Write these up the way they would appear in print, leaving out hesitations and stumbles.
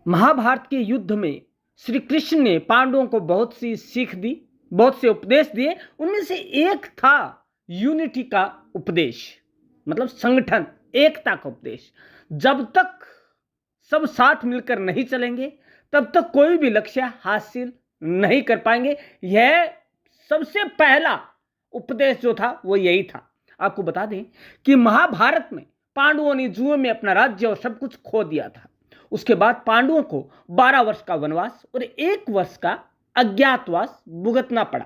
महाभारत के युद्ध में श्री कृष्ण ने पांडवों को बहुत सी सीख दी, बहुत से उपदेश दिए। उनमें से एक था यूनिटी का उपदेश, मतलब संगठन, एकता का उपदेश। जब तक सब साथ मिलकर नहीं चलेंगे तब तक कोई भी लक्ष्य हासिल नहीं कर पाएंगे। यह सबसे पहला उपदेश जो था वो यही था। आपको बता दें कि महाभारत में पांडवों ने जुए में अपना राज्य और सब कुछ खो दिया था। उसके बाद पांडवों को 12 वर्ष का वनवास और 1 वर्ष का अज्ञातवास भुगतना पड़ा।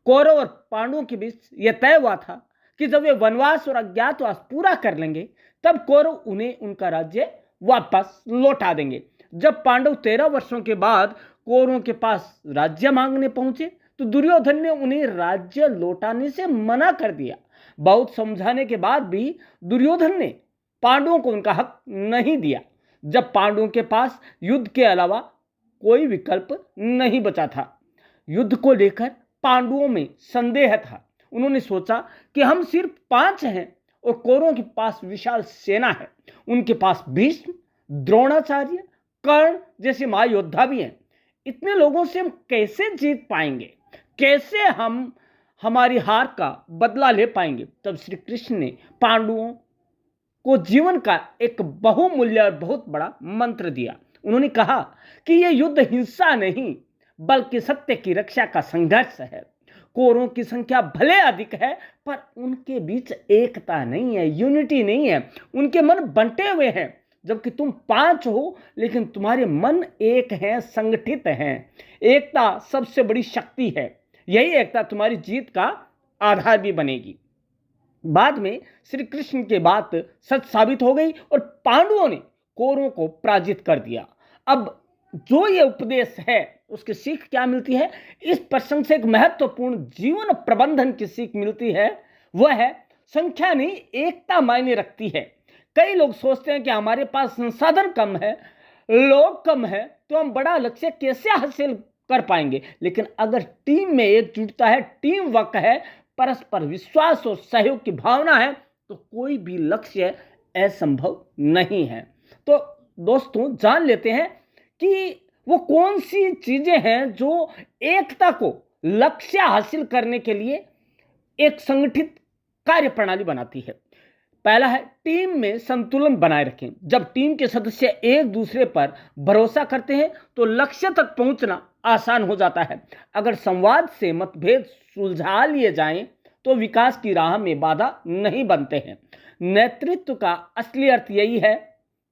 कौरव और पांडवों के बीच यह तय हुआ था कि जब वे वनवास और अज्ञातवास पूरा कर लेंगे तब कौरव उन्हें उनका राज्य वापस लौटा देंगे। जब पांडव 13 वर्षों के बाद कौरवों के पास राज्य मांगने पहुंचे तो दुर्योधन ने उन्हें राज्य लौटाने से मना कर दिया। बहुत समझाने के बाद भी दुर्योधन ने पांडवों को उनका हक नहीं दिया। जब पांडवों के पास युद्ध के अलावा कोई विकल्प नहीं बचा था, युद्ध को लेकर पांडवों में संदेह था। उन्होंने सोचा कि हम सिर्फ 5 हैं और कौरवों के पास विशाल सेना है। उनके पास भीष्म, द्रोणाचार्य, कर्ण जैसे महायोद्धा भी हैं। इतने लोगों से हम कैसे जीत पाएंगे, कैसे हम हमारी हार का बदला ले पाएंगे। तब श्री कृष्ण ने पांडवों को जीवन का एक बहुमूल्य और बहुत बड़ा मंत्र दिया। उन्होंने कहा कि यह युद्ध हिंसा नहीं बल्कि सत्य की रक्षा का संघर्ष है। कौरवों की संख्या भले अधिक है पर उनके बीच एकता नहीं है, यूनिटी नहीं है। उनके मन बंटे हुए हैं। जबकि तुम 5 हो लेकिन तुम्हारे मन एक हैं, संगठित हैं। एकता सबसे बड़ी शक्ति है। यही एकता तुम्हारी जीत का आधार भी बनेगी। बाद में श्री कृष्ण की बात सच साबित हो गई और पांडवों ने कौरवों को पराजित कर दिया। अब जो ये उपदेश है उसकी सीख क्या मिलती है? इस प्रसंग से एक महत्वपूर्ण जीवन प्रबंधन की सीख मिलती है। वह है संख्या नहीं, एकता मायने रखती है। कई लोग सोचते हैं कि हमारे पास संसाधन कम है, लोग कम है, तो हम बड़ा लक्ष्य कैसे हासिल कर पाएंगे। लेकिन अगर टीम में एकजुटता है, टीम वर्क है, परस्पर विश्वास और सहयोग की भावना है तो कोई भी लक्ष्य असंभव नहीं है। तो दोस्तों, जान लेते हैं कि वो कौन सी चीजें हैं जो एकता को लक्ष्य हासिल करने के लिए एक संगठित कार्य प्रणाली बनाती है। पहला है टीम में संतुलन बनाए रखें। जब टीम के सदस्य एक दूसरे पर भरोसा करते हैं तो लक्ष्य तक पहुंचना आसान हो जाता है। अगर संवाद से मतभेद सुलझा लिए जाएं तो विकास की राह में बाधा नहीं बनते हैं। नेतृत्व का असली अर्थ यही है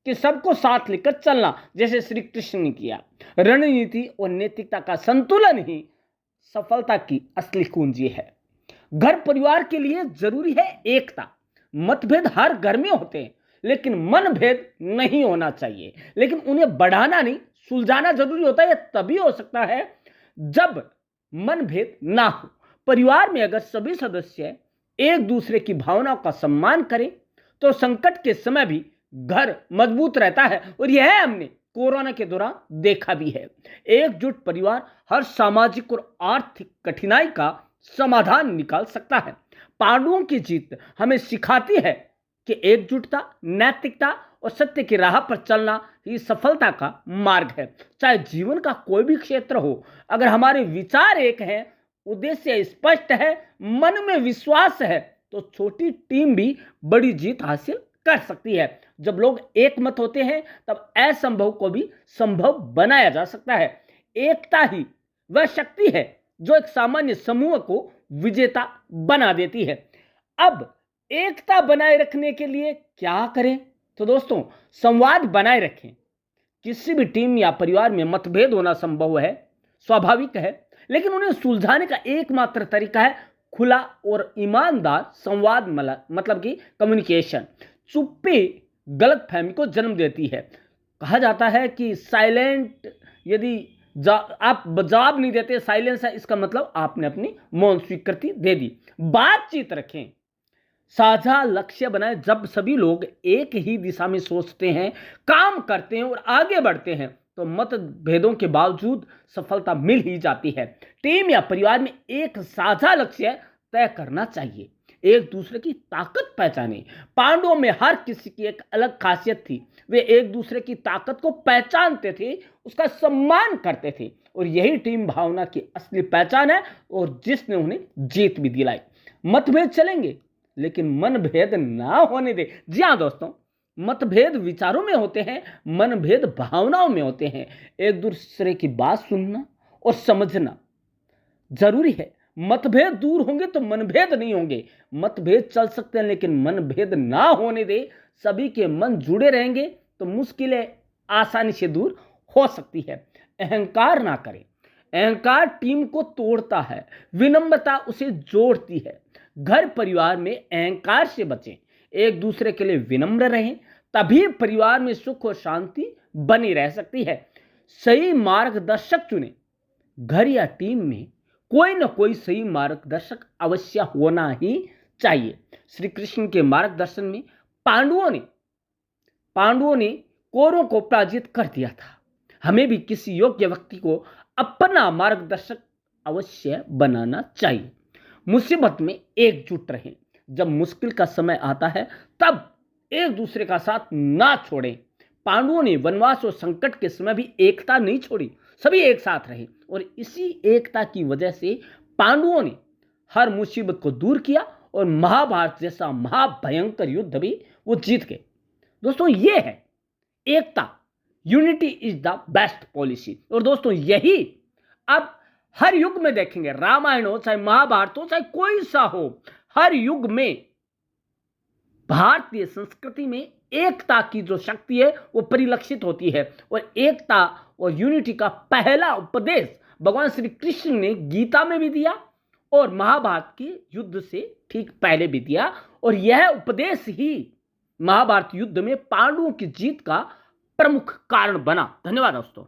कि सबको साथ लेकर चलना, जैसे श्री कृष्ण ने किया। रणनीति और नैतिकता का संतुलन ही सफलता की असली कुंजी है। घर परिवार के लिए जरूरी है एकता। मतभेद हर घर में होते हैं लेकिन मनभेद नहीं होना चाहिए। लेकिन उन्हें बढ़ाना नहीं, सुलझाना जरूरी होता है। तभी हो सकता है जब मनभेद ना हो। परिवार में अगर सभी सदस्य एक दूसरे की भावनाओं का सम्मान करें तो संकट के समय भी घर मजबूत रहता है। और यह हमने कोरोना के दौरान देखा भी है। एकजुट परिवार हर सामाजिक और आर्थिक कठिनाई का समाधान निकाल सकता है। पांडवों की जीत हमें सिखाती है कि एकजुटता, नैतिकता और सत्य की राह पर चलना ही सफलता का मार्ग है। चाहे जीवन का कोई भी क्षेत्र हो, अगर हमारे विचार एक हैं, उद्देश्य स्पष्ट है, मन में विश्वास है तो छोटी टीम भी बड़ी जीत हासिल कर सकती है। जब लोग एक मत होते हैं तब असंभव को भी संभव बनाया जा सकता है। एकता ही वह शक्ति है जो एक सामान्य समूह को विजेता बना देती है। अब एकता बनाए रखने के लिए क्या करें? तो दोस्तों, संवाद बनाए रखें। किसी भी टीम या परिवार में मतभेद होना संभव है, स्वाभाविक है, लेकिन उन्हें सुलझाने का एकमात्र तरीका है खुला और ईमानदार संवाद, मतलब कि कम्युनिकेशन। चुप्पी गलतफहमी को जन्म देती है। कहा जाता है कि साइलेंट, यदि आप जवाब नहीं देते, साइलेंस है, इसका मतलब आपने अपनी मौन स्वीकृति दे दी। बातचीत रखें, साझा लक्ष्य बनाए। जब सभी लोग एक ही दिशा में सोचते हैं, काम करते हैं और आगे बढ़ते हैं तो मतभेदों के बावजूद सफलता मिल ही जाती है। टीम या परिवार में एक साझा लक्ष्य तय करना चाहिए। एक दूसरे की ताकत पहचाने। पांडवों में हर किसी की एक अलग खासियत थी। वे एक दूसरे की ताकत को पहचानते थे, उसका सम्मान करते थे, और यही टीम भावना की असली पहचान है और जिसने उन्हें जीत भी दिलाई। मतभेद चलेंगे लेकिन मनभेद ना होने दे। जी हाँ दोस्तों, मतभेद विचारों में होते हैं, मनभेद भावनाओं में होते हैं। एक दूसरे की बात सुनना और समझना जरूरी है। मतभेद दूर होंगे तो मनभेद नहीं होंगे। मतभेद चल सकते हैं लेकिन मनभेद ना होने दे, सभी के मन जुड़े रहेंगे तो मुश्किलें आसानी से दूर हो सकती है। अहंकार ना करें, अहंकार टीम को तोड़ता है, विनम्रता उसे जोड़ती है। घर परिवार में अहंकार से बचें, एक दूसरे के लिए विनम्र रहें, तभी परिवार में सुख और शांति बनी रह सकती है। सही मार्गदर्शक चुनें, घर या टीम में कोई ना कोई सही मार्गदर्शक अवश्य होना ही चाहिए। श्री कृष्ण के मार्गदर्शन में पांडवों ने कौरवों को पराजित कर दिया था। हमें भी किसी योग्य व्यक्ति को अपना मार्गदर्शक अवश्य बनाना चाहिए। मुसीबत में एकजुट रहें, जब मुश्किल का समय आता है तब एक दूसरे का साथ ना छोड़ें। पांडवों ने वनवास और संकट के समय भी एकता नहीं छोड़ी, सभी एक साथ रहे, और इसी एकता की वजह से पांडवों ने हर मुसीबत को दूर किया और महाभारत जैसा महाभयंकर युद्ध भी वो जीत गए। दोस्तों, ये है एकता। Unity is the best policy. और दोस्तों, यही अब हर युग में देखेंगे, रामायण हो चाहे महाभारत हो चाहे कोई सा हो, हर युग में भारतीय संस्कृति में एकता की जो शक्ति है वो परिलक्षित होती है। और एकता और यूनिटी का पहला उपदेश भगवान श्री कृष्ण ने गीता में भी दिया और महाभारत के युद्ध से ठीक पहले भी दिया, और यह उपदेश ही महाभारत युद्ध में पांडवों की जीत का प्रमुख कारण बना। धन्यवाद दोस्तों।